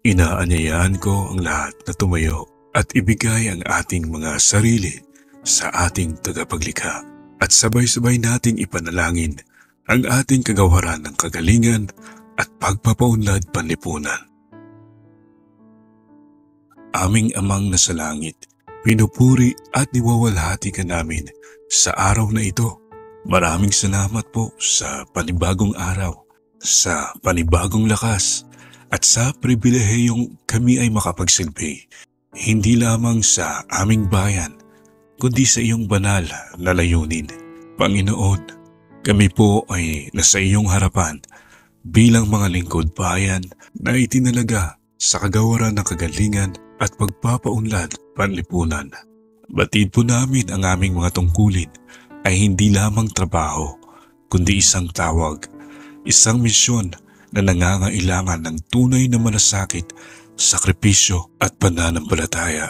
Inaanyayahan ko ang lahat na tumayo at ibigay ang ating mga sarili sa ating tagapaglikha at sabay-sabay nating ipanalangin ang ating kagawaran ng kagalingan at pagpapaunlad panlipunan. Aming Amang nasa langit, pinupuri at niwawalhati ka namin sa araw na ito. Maraming salamat po sa panibagong araw, sa panibagong lakas, at sa pribilehiyong kami ay makapagsilbi, hindi lamang sa aming bayan, kundi sa iyong banal na layunin. Panginoon, kami po ay nasa iyong harapan bilang mga lingkod bayan na itinalaga sa kagawaran ng kagalingan at pagpapaunlad panlipunan. Batid po namin ang aming mga tungkulin ay hindi lamang trabaho, kundi isang tawag, isang misyon na nangangailangan ng tunay na malasakit, sakripisyo at pananampalataya.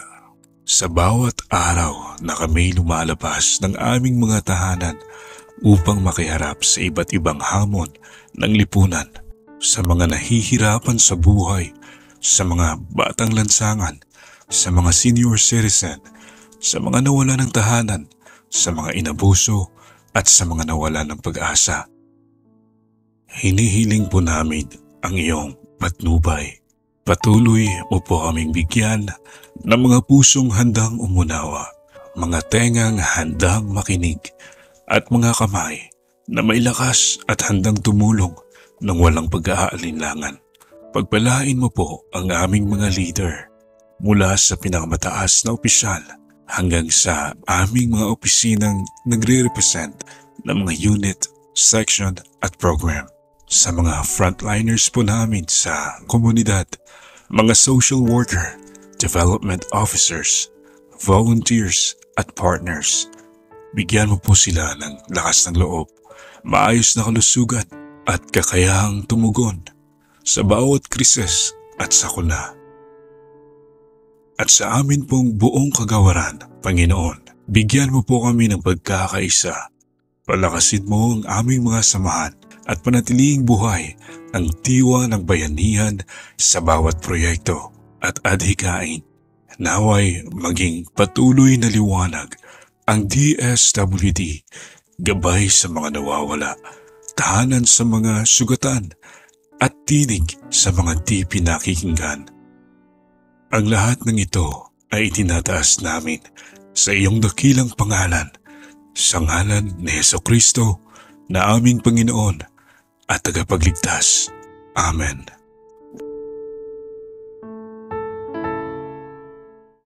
Sa bawat araw na kami lumalabas ng aming mga tahanan upang makiharap sa iba't ibang hamon ng lipunan, sa mga nahihirapan sa buhay, sa mga batang lansangan, sa mga senior citizen, sa mga nawala ng tahanan, sa mga inabuso at sa mga nawala ng pag-asa. Hinihiling po namin ang iyong patnubay. Patuloy mo po kaming bigyan ng mga pusong handang umunawa, mga tengang handang makinig, at mga kamay na may lakas at handang tumulong ng walang pag-aalinlangan. Pagpalain mo po ang aming mga leader mula sa pinakamataas na opisyal hanggang sa aming mga opisinang nagre-represent ng mga unit, section at program. Sa mga frontliners po namin sa komunidad, mga social worker, development officers, volunteers at partners. Bigyan mo po sila ng lakas ng loob, maayos na kalusugan at kakayahang tumugon sa bawat krisis at sakuna. At sa amin pong buong kagawaran, Panginoon, bigyan mo po kami ng pagkakaisa. Palakasin mo ang aming mga samahan at panatiling buhay ang diwa ng bayanihan sa bawat proyekto at adhikain. Naway maging patuloy na liwanag ang DSWD, gabay sa mga nawawala, tahanan sa mga sugatan, at tinig sa mga di pinakikinggan. Ang lahat ng ito ay itinataas namin sa iyong dakilang pangalan, sa ngalan ni Jesucristo na aming Panginoon at tagapagligtas. Amen.